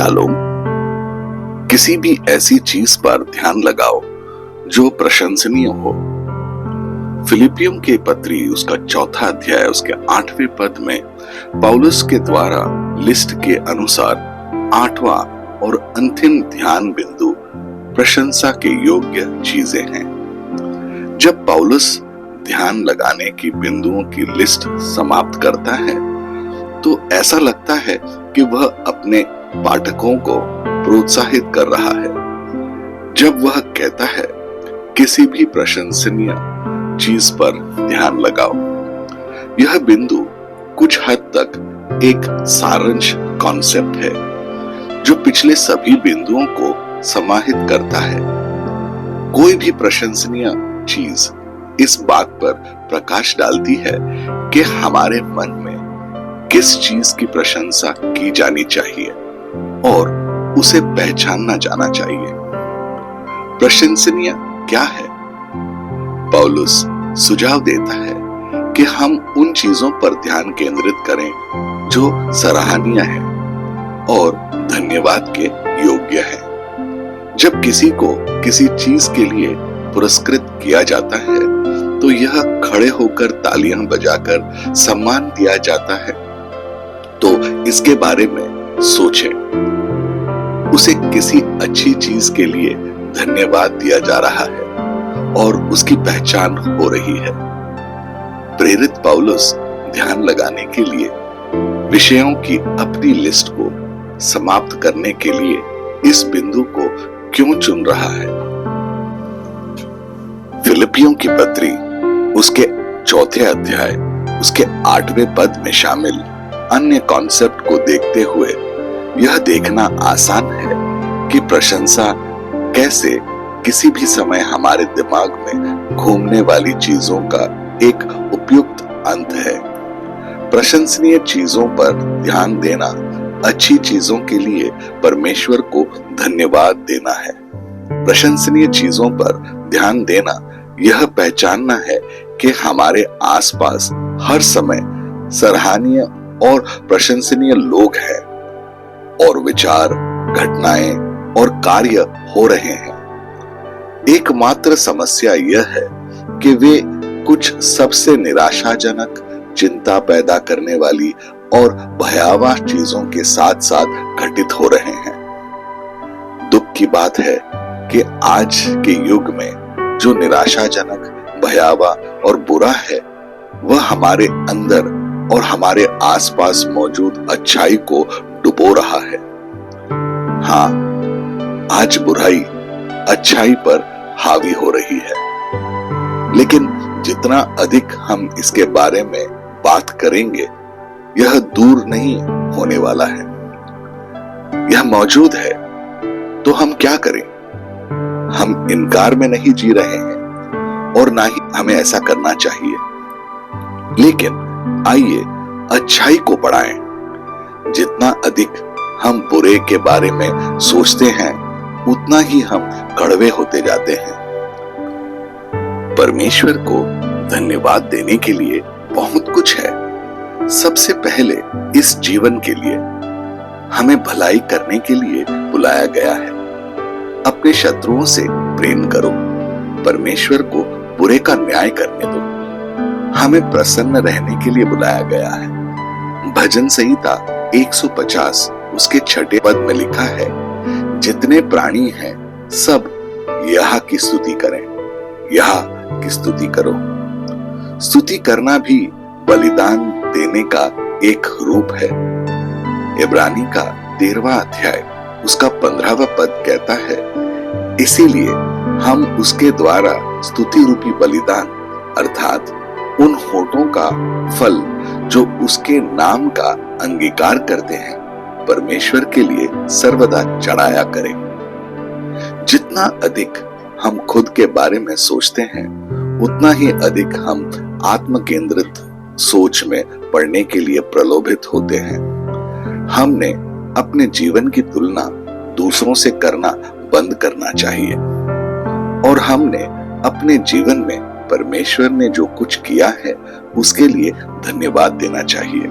Shalom. किसी भी ऐसी चीज पर ध्यान लगाओ जो प्रशंसनीय हो। फिलिपियों के पत्री उसका 4 अध्याय उसके 8वें पद में पौलुस के द्वारा लिस्ट के अनुसार 8वां और अंतिम ध्यान बिंदु प्रशंसा के योग्य चीजें हैं। जब पौलुस ध्यान लगाने की बिंदुओं की लिस्ट समाप्त करता है तो ऐसा लगता है कि वह अपने पाठकों को प्रोत्साहित कर रहा है। जब वह कहता है किसी भी प्रशंसनीय चीज पर ध्यान लगाओ, यह बिंदु कुछ हद तक एक सारांश कॉन्सेप्ट है जो पिछले सभी बिंदुओं को समाहित करता है। कोई भी प्रशंसनीय चीज इस बात पर प्रकाश डालती है कि हमारे मन में किस चीज की प्रशंसा की जानी चाहिए और उसे पहचानना जाना चाहिए। प्रशंसनीय क्या है? पौलुस सुझाव देता है कि हम उन चीजों पर ध्यान केंद्रित करें जो सराहनीय है और धन्यवाद के योग्य है। जब किसी को किसी चीज के लिए पुरस्कृत किया जाता है तो यह खड़े होकर तालियां बजाकर सम्मान दिया जाता है। तो इसके बारे में सोचें। उसे किसी अच्छी चीज के लिए धन्यवाद दिया जा रहा है और उसकी पहचान हो रही है। प्रेरित पौलुस ध्यान लगाने के लिए विषयों की अपनी लिस्ट को समाप्त करने के लिए इस बिंदु को क्यों चुन रहा है? फिलिपियों की पत्री उसके 4 अध्याय उसके 8वें पद में शामिल अन्य कॉन्सेप्ट को देखते हुए यह देखना आसान है कि प्रशंसा कैसे किसी भी समय हमारे दिमाग में घूमने वाली चीजों का एक उपयुक्त अंत है। प्रशंसनीय चीजों पर ध्यान देना अच्छी चीजों के लिए परमेश्वर को धन्यवाद देना है। प्रशंसनीय चीजों पर ध्यान देना यह पहचानना है कि हमारे आसपास हर समय सराहनीय और प्रशंसनीय लोग हैं और विचार, घटनाएं और कार्य हो रहे हैं। एकमात्र समस्या यह है कि वे कुछ सबसे निराशाजनक, चिंता पैदा करने वाली और भयावह चीजों के साथ साथ घटित हो रहे हैं। दुख की बात है कि आज के युग में जो निराशाजनक, भयावह और बुरा है वह हमारे अंदर और हमारे आसपास मौजूद अच्छाई को डुबो रहा है। हाँ, आज बुराई अच्छाई पर हावी हो रही है, लेकिन जितना अधिक हम इसके बारे में बात करेंगे यह दूर नहीं होने वाला है। यह मौजूद है तो हम क्या करें? हम इनकार में नहीं जी रहे हैं और ना ही हमें ऐसा करना चाहिए, लेकिन आइए अच्छाई को बढ़ाएं। जितना अधिक हम बुरे के बारे में सोचते हैं उतना ही हम कड़वे होते जाते हैं। परमेश्वर को धन्यवाद देने के लिए बहुत कुछ है। सबसे पहले इस जीवन के लिए हमें भलाई करने के लिए बुलाया गया है। अपने शत्रुओं से प्रेम करो, परमेश्वर को बुरे का न्याय करने दो। हमें प्रसन्न रहने के लिए बुलाया गया है। भजन संहिता 150 उसके 6 पद में लिखा है, जितने प्राणी हैं सब यह की स्तुति करें, यह की स्तुति करो। स्तुति करना भी बलिदान देने का एक रूप है। इब्रानी का 13वां अध्याय उसका 15वां पद कहता है, इसीलिए हम उसके द्वारा स्तुति रूपी बलिदान अर्थात उन होठों का फल जो उसके नाम का अंगीकार करते हैं परमेश्वर के लिए सर्वदा चढ़ाया करें। जितना अधिक हम खुद के बारे में सोचते हैं उतना ही अधिक हम आत्म केंद्रित सोच में पड़ने के लिए प्रलोभित होते हैं। हमने अपने जीवन की तुलना दूसरों से करना बंद करना चाहिए और हमने अपने जीवन में परमेश्वर ने जो कुछ किया है उसके लिए धन्यवाद देना चाहिए।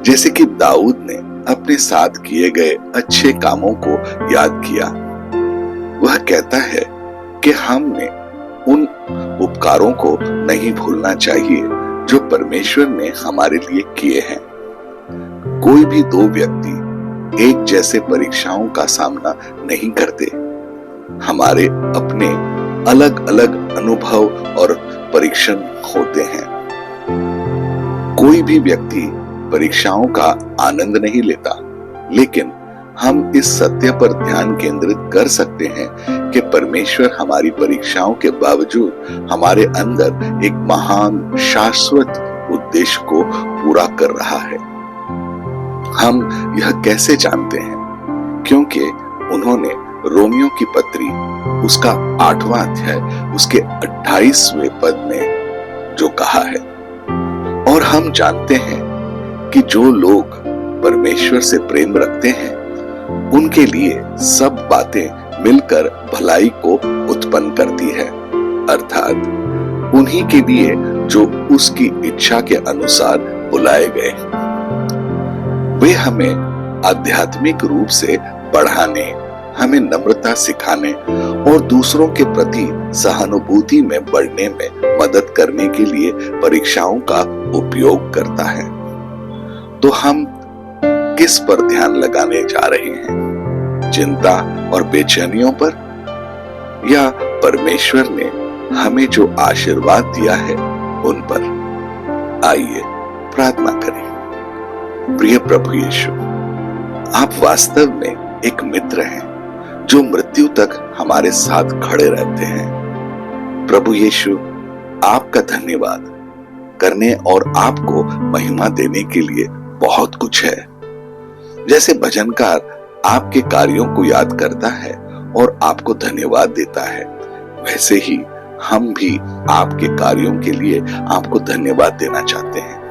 जैसे कि दाऊद ने अपने साथ किए गए अच्छे कामों को याद किया। वह कहता है कि हमने उन उपकारों को नहीं भूलना चाहिए जो परमेश्वर ने हमारे लिए किए हैं। कोई भी दो व्यक्ति एक जैसे परीक्षाओं का सामना नहीं करते। हमारे अपने अलग अलग अनुभव और परीक्षण होते हैं। कोई भी व्यक्ति परीक्षाओं का आनंद नहीं लेता, लेकिन हम इस सत्य पर ध्यान केंद्रित कर सकते हैं कि परमेश्वर हमारी परीक्षाओं के बावजूद हमारे अंदर एक महान शाश्वत उद्देश्य को पूरा कर रहा है। हम यह कैसे जानते हैं? क्योंकि उन्होंने रोमियो की पत्री उसका 8वां अध्याय उसके 28वें पद में जो कहा है, और हम जानते हैं कि जो लोग परमेश्वर से प्रेम रखते हैं उनके लिए सब बातें मिलकर भलाई को उत्पन्न करती है, अर्थात उन्हीं के लिए जो उसकी इच्छा के अनुसार बुलाए गए। वे हमें आध्यात्मिक रूप से बढ़ाने, हमें नम्रता सिखाने और दूसरों के प्रति सहानुभूति में बढ़ने में मदद करने के लिए परीक्षाओं का उपयोग करता है। तो हम किस पर ध्यान लगाने जा रहे हैं? चिंता और बेचैनियों पर, या परमेश्वर ने हमें जो आशीर्वाद दिया है उन पर? आइए प्रार्थना करें। प्रिय प्रभु यीशु, आप वास्तव में एक मित्र हैं जो मृत्यु तक हमारे साथ खड़े रहते हैं। प्रभु यीशु, आपका धन्यवाद करने और आपको महिमा देने के लिए बहुत कुछ है। जैसे भजनकार आपके कार्यों को याद करता है और आपको धन्यवाद देता है, वैसे ही हम भी आपके कार्यों के लिए आपको धन्यवाद देना चाहते हैं।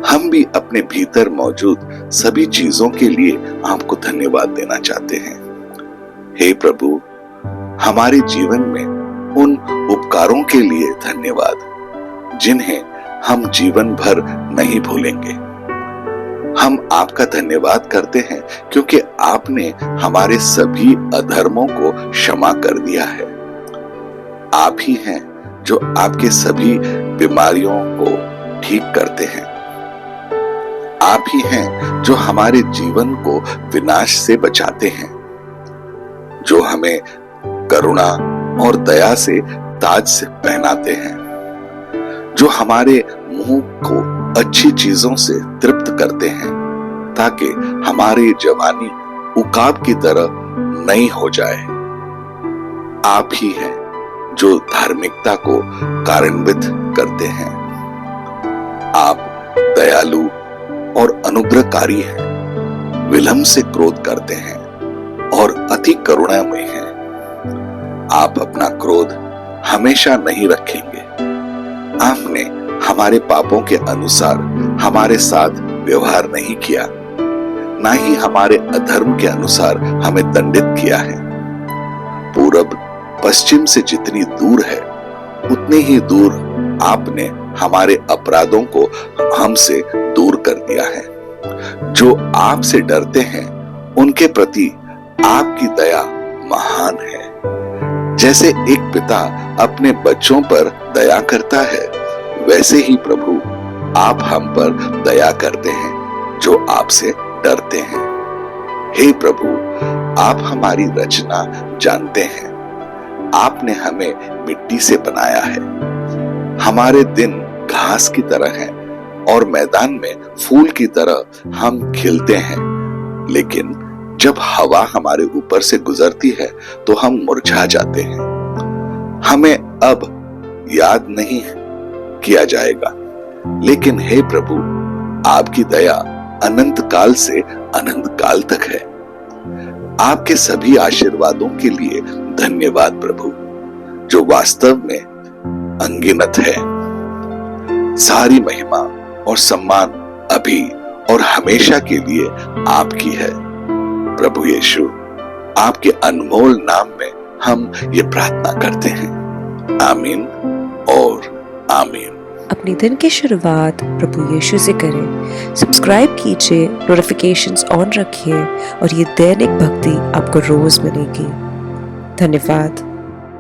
हम भी अपने भीतर मौजूद सभी चीजों के लिए आपको धन्यवाद देना चाहते हैं। हे प्रभु, हमारे जीवन में उन उपकारों के लिए धन्यवाद जिन्हें हम जीवन भर नहीं भूलेंगे। हम आपका धन्यवाद करते हैं क्योंकि आपने हमारे सभी अधर्मों को क्षमा कर दिया है। आप ही हैं जो आपके सभी बीमारियों को ठीक करते हैं। आप ही हैं जो हमारे जीवन को विनाश से बचाते हैं, जो हमें करुणा और दया से ताज से पहनाते हैं, जो हमारे मुंह को अच्छी चीजों से तृप्त करते हैं ताकि हमारी जवानी उकाब की तरह नई हो जाए। आप ही हैं जो धार्मिकता को कार्यान्वित करते हैं। आप दयालु और अनुग्रहकारी हैं, विलंब से क्रोध करते हैं और अति करुणामय हैं। आप अपना क्रोध हमेशा नहीं रखेंगे। आपने हमारे पापों के अनुसार हमारे साथ व्यवहार नहीं किया, ना ही हमारे अधर्म के अनुसार हमें दंडित किया है। पूरब पश्चिम से जितनी दूर है उतने ही दूर आपने हमारे अपराधों को हमसे दूर कर दिया है। जो आपसे डरते हैं उनके प्रति आपकी दया महान है। जैसे एक पिता अपने बच्चों पर दया करता है, वैसे ही प्रभु आप हम पर दया करते हैं जो आपसे डरते हैं। हे प्रभु, आप हमारी रचना जानते हैं। आपने हमें मिट्टी से बनाया है। हमारे दिन घास की तरह हैं और मैदान में फूल की तरह हम खिलते हैं, लेकिन जब हवा हमारे ऊपर से गुजरती है तो हम मुरझा जाते हैं। हमें अब याद नहीं किया जाएगा, लेकिन हे प्रभु, आपकी दया अनंत काल से अनंत काल तक है। आपके सभी आशीर्वादों के लिए धन्यवाद प्रभु, जो वास्तव में अनगिनत है। सारी महिमा और सम्मान अभी और हमेशा के लिए आपकी है। प्रभु यीशु, आपके अनमोल नाम में हम ये प्रार्थना करते हैं। आमीन और आमीन। अपने दिन की शुरुआत प्रभु यीशु से करें। सब्सक्राइब कीजिए, नोटिफिकेशंस ऑन रखिए और ये दैनिक भक्ति आपको रोज मिलेगी। धन्यवाद।